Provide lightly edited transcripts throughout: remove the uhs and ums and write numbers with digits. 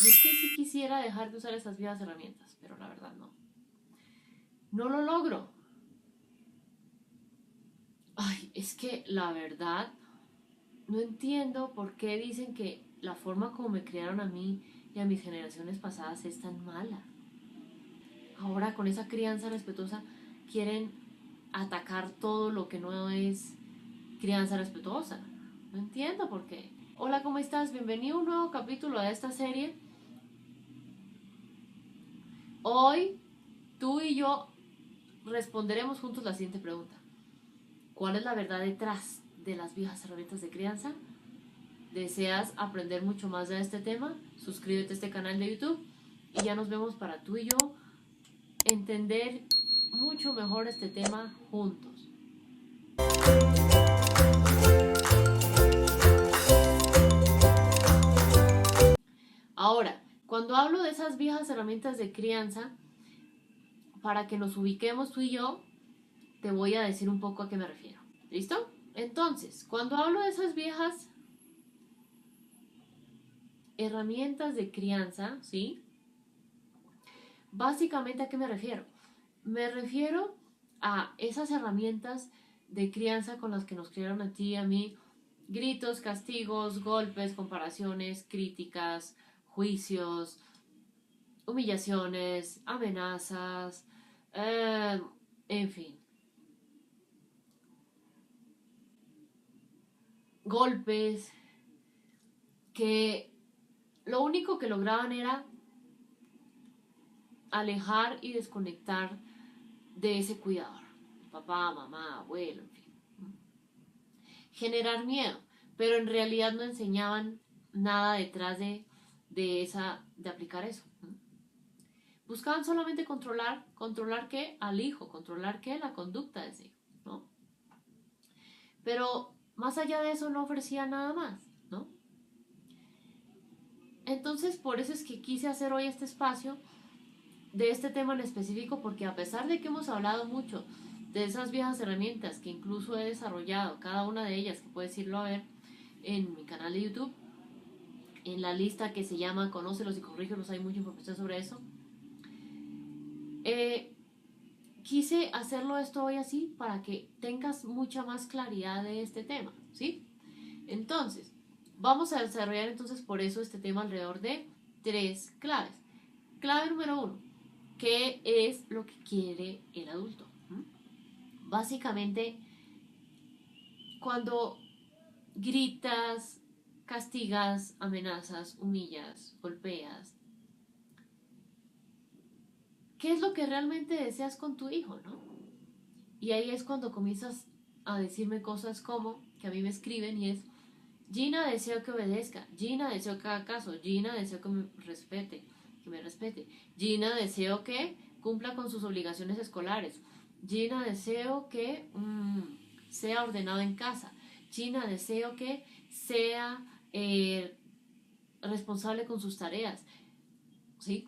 Y es que sí quisiera dejar de usar esas viejas herramientas, pero la verdad no. No lo logro. Ay, es que la verdad no entiendo por qué dicen que la forma como me criaron a mí y a mis generaciones pasadas es tan mala. Ahora con esa crianza respetuosa quieren atacar todo lo que no es crianza respetuosa. No entiendo por qué. Hola, ¿cómo estás? Bienvenido a un nuevo capítulo de esta serie. Hoy tú y yo responderemos juntos la siguiente pregunta. ¿Cuál es la verdad detrás de las viejas herramientas de crianza? ¿Deseas aprender mucho más de este tema? Suscríbete a este canal de YouTube y ya nos vemos para tú y yo entender mucho mejor este tema juntos. Ahora, cuando hablo de esas viejas herramientas de crianza, para que nos ubiquemos tú y yo, te voy a decir un poco a qué me refiero. ¿Listo? Entonces, cuando hablo de esas viejas herramientas de crianza, ¿sí? Básicamente, ¿a qué me refiero? Me refiero a esas herramientas de crianza con las que nos criaron a ti y a mí. Gritos, castigos, golpes, comparaciones, críticas, juicios, humillaciones, amenazas, en fin. Golpes que lo único que lograban era alejar y desconectar de ese cuidador. Papá, mamá, abuelo, en fin. Generar miedo, pero en realidad no enseñaban nada detrás de aplicar eso. Buscaban solamente controlar qué al hijo, controlar qué la conducta de ese hijo, ¿no? Pero más allá de eso no ofrecía nada más, ¿no? Entonces por eso es que quise hacer hoy este espacio de este tema en específico, porque a pesar de que hemos hablado mucho de esas viejas herramientas que incluso he desarrollado, cada una de ellas que puedes irlo a ver en mi canal de YouTube, en la lista que se llama Conócelos y Corrígelos, hay mucha información sobre eso. Quise hacerlo esto hoy así para que tengas mucha más claridad de este tema, ¿sí? Entonces, vamos a desarrollar entonces por eso este tema alrededor de 3 claves. Clave número 1, ¿qué es lo que quiere el adulto? Básicamente, cuando gritas, castigas, amenazas, humillas, golpeas, ¿qué es lo que realmente deseas con tu hijo, no? Y ahí es cuando comienzas a decirme cosas como, que a mí me escriben y es, Gina, deseo que obedezca, Gina, deseo que haga caso, Gina, deseo que me respete, Gina, deseo que cumpla con sus obligaciones escolares, Gina, deseo que sea ordenado en casa, Gina, deseo que sea responsable con sus tareas, ¿sí?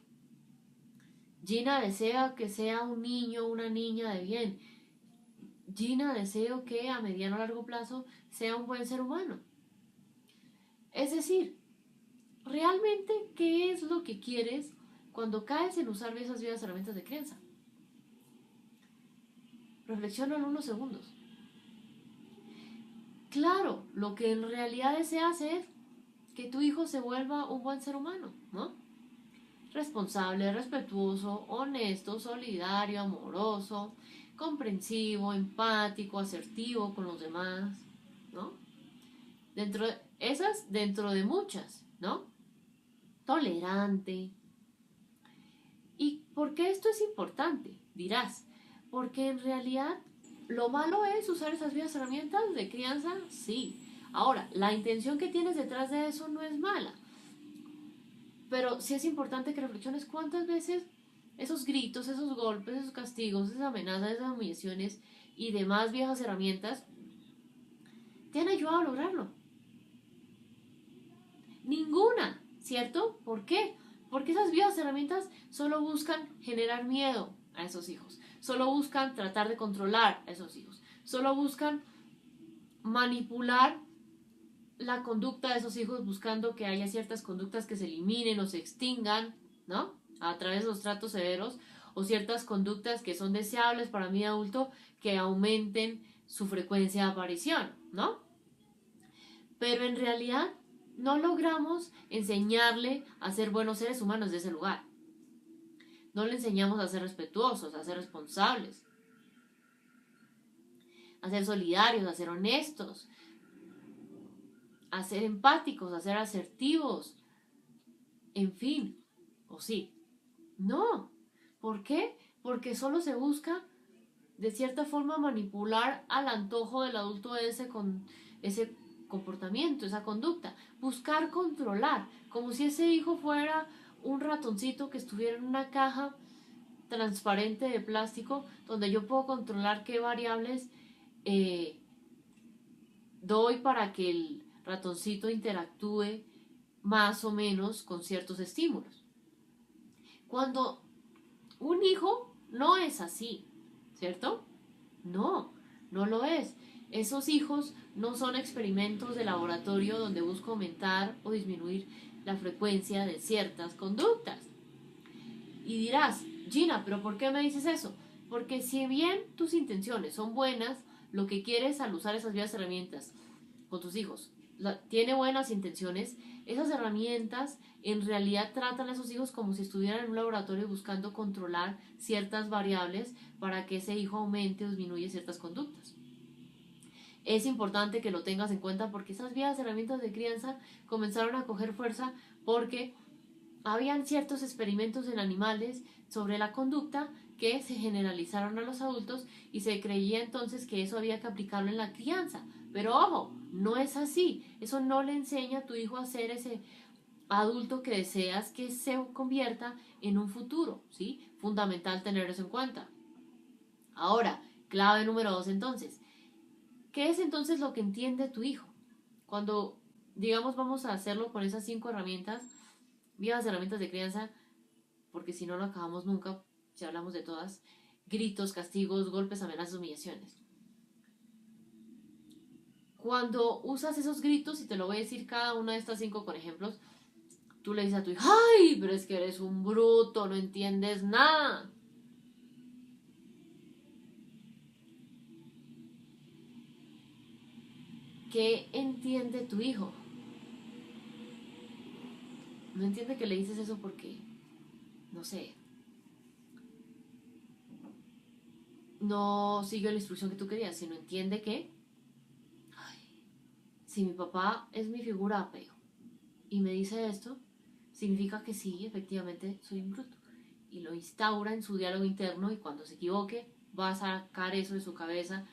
Gina, desea que sea un niño o una niña de bien, Gina, deseo que a mediano o largo plazo sea un buen ser humano. Es decir, realmente, ¿qué es lo que quieres cuando caes en usar esas viejas herramientas de crianza? Reflexiona en unos segundos. Claro, lo que en realidad deseas es que tu hijo se vuelva un buen ser humano, ¿no? Responsable, respetuoso, honesto, solidario, amoroso, comprensivo, empático, asertivo con los demás, ¿no? Dentro de muchas, ¿no? Tolerante. ¿Y por qué esto es importante? Dirás, porque en realidad lo malo es usar esas viejas herramientas de crianza, sí. Ahora, la intención que tienes detrás de eso no es mala. Pero sí es importante que reflexiones cuántas veces esos gritos, esos golpes, esos castigos, esas amenazas, esas humillaciones y demás viejas herramientas te han ayudado a lograrlo. Ninguna, ¿cierto? ¿Por qué? Porque esas viejas herramientas solo buscan generar miedo a esos hijos, solo buscan tratar de controlar a esos hijos, solo buscan manipular la conducta de esos hijos buscando que haya ciertas conductas que se eliminen o se extingan, ¿no? A través de los tratos severos, o ciertas conductas que son deseables para mí adulto que aumenten su frecuencia de aparición, ¿no? Pero en realidad no logramos enseñarle a ser buenos seres humanos de ese lugar. No le enseñamos a ser respetuosos, a ser responsables, a ser solidarios, a ser honestos, a ser empáticos, a ser asertivos, en fin, o sí. No. ¿Por qué? Porque solo se busca de cierta forma manipular al antojo del adulto ese comportamiento, esa conducta. Buscar controlar, como si ese hijo fuera un ratoncito que estuviera en una caja transparente de plástico donde yo puedo controlar qué variables doy para que el ratoncito interactúe más o menos con ciertos estímulos. Cuando un hijo no es así, ¿cierto? No, no lo es. Esos hijos no son experimentos de laboratorio donde busco aumentar o disminuir la frecuencia de ciertas conductas. Y dirás, Gina, ¿pero por qué me dices eso? Porque si bien tus intenciones son buenas, lo que quieres al usar esas viejas herramientas con tus hijos tiene buenas intenciones, esas herramientas en realidad tratan a esos hijos como si estuvieran en un laboratorio buscando controlar ciertas variables para que ese hijo aumente o disminuya ciertas conductas. Es importante que lo tengas en cuenta porque esas viejas herramientas de crianza comenzaron a coger fuerza porque habían ciertos experimentos en animales sobre la conducta que se generalizaron a los adultos y se creía entonces que eso había que aplicarlo en la crianza. Pero ojo, no es así. Eso no le enseña a tu hijo a ser ese adulto que deseas que se convierta en un futuro, ¿sí? Fundamental tener eso en cuenta. Ahora, clave número 2 entonces. ¿Qué es entonces lo que entiende tu hijo? Cuando, digamos, vamos a hacerlo con esas 5 herramientas, viejas herramientas de crianza, porque si no, no acabamos nunca, si hablamos de todas, gritos, castigos, golpes, amenazas, humillaciones. Cuando usas esos gritos, y te lo voy a decir cada una de estas 5 con ejemplos, tú le dices a tu hijo, ¡ay, pero es que eres un bruto, no entiendes nada! ¿Qué entiende tu hijo? No entiende que le dices eso porque, no sé, no siguió la instrucción que tú querías, sino entiende que, ay, si mi papá es mi figura de apego y me dice esto, significa que sí, efectivamente soy un bruto. Y lo instaura en su diálogo interno y cuando se equivoque va a sacar eso de su cabeza.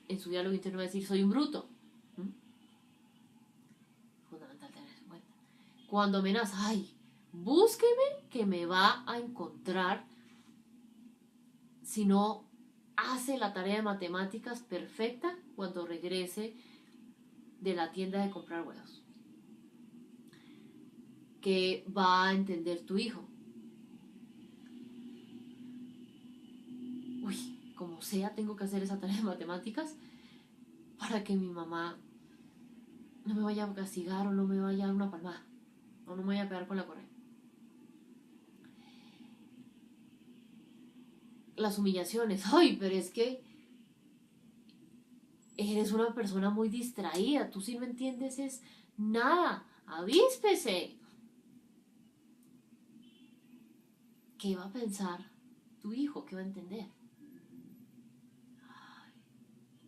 En su diálogo interno va a decir, soy un bruto. ¿Mm? Fundamental tener eso en cuenta. Cuando amenaza, ay, búsqueme que me va a encontrar si no hace la tarea de matemáticas perfecta cuando regrese de la tienda de comprar huevos. ¿Qué va a entender tu hijo? Uy, como sea, tengo que hacer esa tarea de matemáticas para que mi mamá no me vaya a castigar o no me vaya a dar una palmada o no me vaya a pegar con la correa. Las humillaciones, ay, pero es que eres una persona muy distraída, tú sí no entiendes es nada, avíspese. ¿Qué va a pensar tu hijo? ¿Qué va a entender? Ay,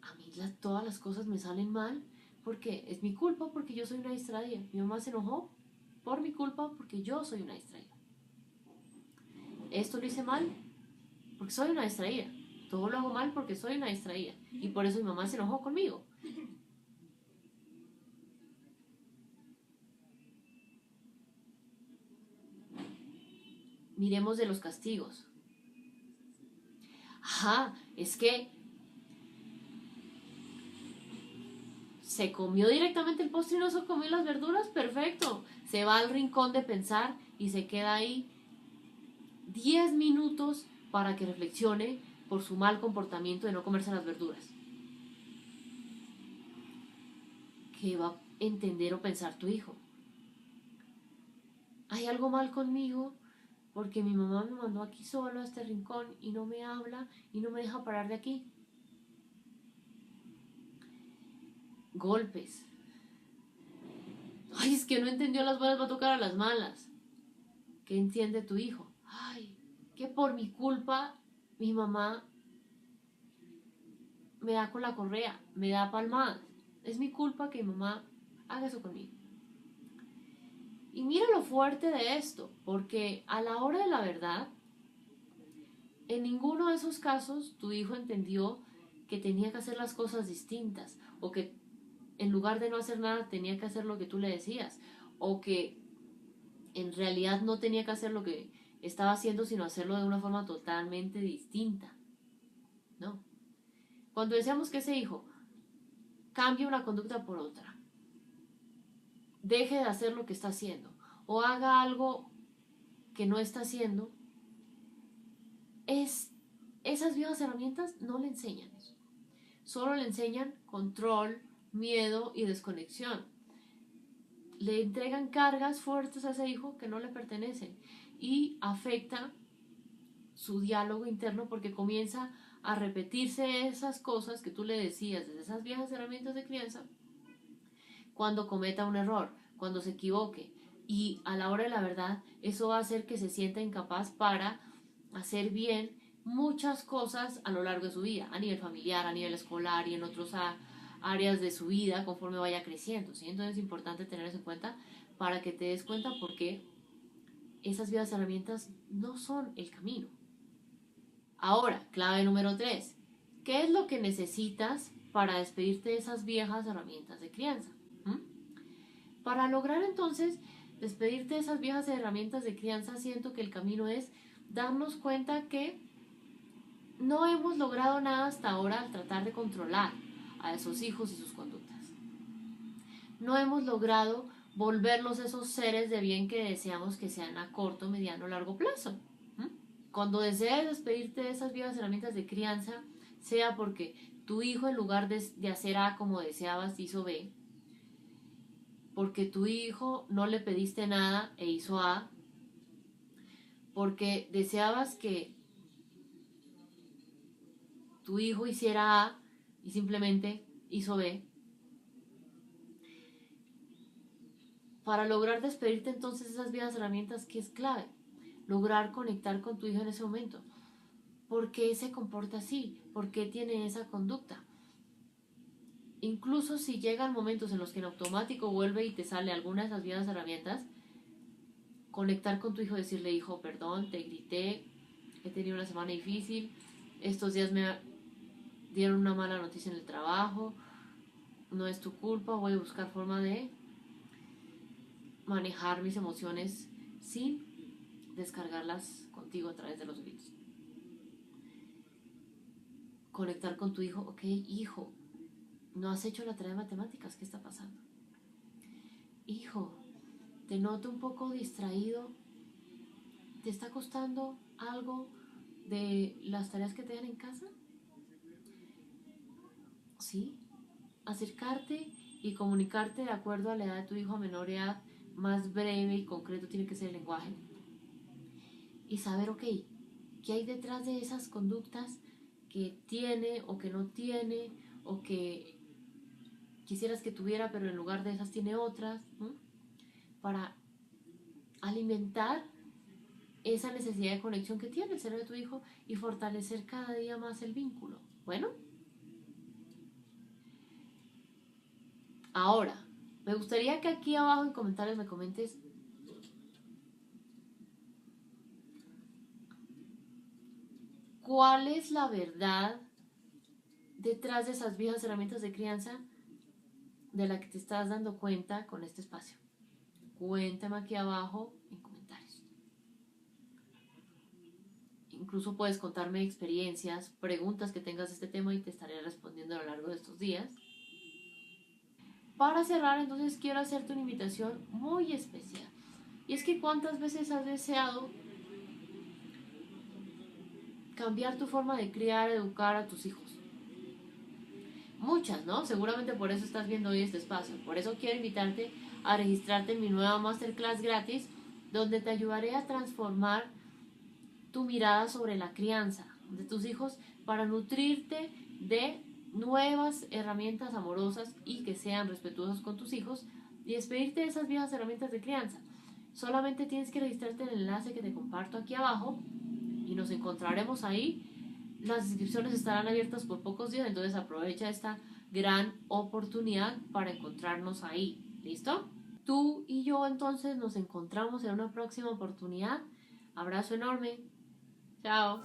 a mí todas las cosas me salen mal porque es mi culpa, porque yo soy una distraída. Mi mamá se enojó por mi culpa porque yo soy una distraída. Esto lo hice mal porque soy una distraída. Todo lo hago mal porque soy una distraída. Y por eso mi mamá se enojó conmigo. Miremos de los castigos. Ajá, es que se comió directamente el postre y no se comió las verduras, perfecto. Se va al rincón de pensar y se queda ahí 10 minutos para que reflexione por su mal comportamiento de no comerse las verduras. ¿Qué va a entender o pensar tu hijo? ¿Hay algo mal conmigo? Porque mi mamá me mandó aquí solo a este rincón y no me habla y no me deja parar de aquí. Golpes. Ay, es que no entendió las buenas, va a tocar a las malas. ¿Qué entiende tu hijo? Ay, que por mi culpa mi mamá me da con la correa, me da palmadas. Es mi culpa que mi mamá haga eso conmigo. Y mira lo fuerte de esto, porque a la hora de la verdad, en ninguno de esos casos tu hijo entendió que tenía que hacer las cosas distintas, o que en lugar de no hacer nada tenía que hacer lo que tú le decías, o que en realidad no tenía que hacer lo que estaba haciendo, sino hacerlo de una forma totalmente distinta. No. Cuando deseamos que ese hijo cambie una conducta por otra, deje de hacer lo que está haciendo, o haga algo que no está haciendo, esas viejas herramientas no le enseñan eso. Solo le enseñan control, miedo y desconexión. Le entregan cargas fuertes a ese hijo que no le pertenecen y afecta su diálogo interno porque comienza a repetirse esas cosas que tú le decías desde esas viejas herramientas de crianza cuando cometa un error, cuando se equivoque. Y a la hora de la verdad, eso va a hacer que se sienta incapaz para hacer bien muchas cosas a lo largo de su vida, a nivel familiar, a nivel escolar y en otras áreas de su vida conforme vaya creciendo, ¿sí? Entonces es importante tener eso en cuenta para que te des cuenta por qué esas viejas herramientas no son el camino. Ahora, clave número 3. ¿Qué es lo que necesitas para despedirte de esas viejas herramientas de crianza? Para lograr entonces despedirte de esas viejas herramientas de crianza, siento que el camino es darnos cuenta que no hemos logrado nada hasta ahora al tratar de controlar a esos hijos y sus conductas. No hemos logrado volverlos esos seres de bien que deseamos que sean a corto, mediano o largo plazo. Cuando desees despedirte de esas viejas herramientas de crianza, sea porque tu hijo en lugar de hacer A como deseabas hizo B, porque tu hijo no le pediste nada e hizo A, porque deseabas que tu hijo hiciera A y simplemente hizo B. Para lograr despedirte entonces esas viejas herramientas, que es clave, lograr conectar con tu hijo en ese momento. ¿Por qué se comporta así? ¿Por qué tiene esa conducta? Incluso si llegan momentos en los que en automático vuelve y te sale alguna de esas viejas herramientas, conectar con tu hijo, decirle, hijo, perdón, te grité, he tenido una semana difícil, estos días me dieron una mala noticia en el trabajo, no es tu culpa, voy a buscar forma de manejar mis emociones sin descargarlas contigo a través de los gritos. Conectar con tu hijo, ok, hijo, no has hecho la tarea de matemáticas, ¿qué está pasando? Hijo, te noto un poco distraído, ¿te está costando algo de las tareas que te dan en casa? Sí, acercarte y comunicarte de acuerdo a la edad de tu hijo a menor edad, más breve y concreto tiene que ser el lenguaje. Y saber, ok, ¿qué hay detrás de esas conductas que tiene o que no tiene o que quisieras que tuviera pero en lugar de esas tiene otras? Para alimentar esa necesidad de conexión que tiene el cerebro de tu hijo y fortalecer cada día más el vínculo. Bueno, ahora, me gustaría que aquí abajo en comentarios me comentes cuál es la verdad detrás de esas viejas herramientas de crianza de la que te estás dando cuenta con este espacio. Cuéntame aquí abajo en comentarios. Incluso puedes contarme experiencias, preguntas que tengas de este tema y te estaré respondiendo a lo largo de estos días. Para cerrar, entonces quiero hacerte una invitación muy especial. Y es que ¿cuántas veces has deseado cambiar tu forma de criar, educar a tus hijos? Muchas, ¿no? Seguramente por eso estás viendo hoy este espacio. Por eso quiero invitarte a registrarte en mi nueva masterclass gratis, donde te ayudaré a transformar tu mirada sobre la crianza de tus hijos para nutrirte de nuevas herramientas amorosas y que sean respetuosas con tus hijos y despedirte de esas viejas herramientas de crianza. Solamente tienes que registrarte en el enlace que te comparto aquí abajo y nos encontraremos ahí. Las inscripciones estarán abiertas por pocos días, entonces aprovecha esta gran oportunidad para encontrarnos ahí. ¿Listo? Tú y yo entonces nos encontramos en una próxima oportunidad. Abrazo enorme. Chao.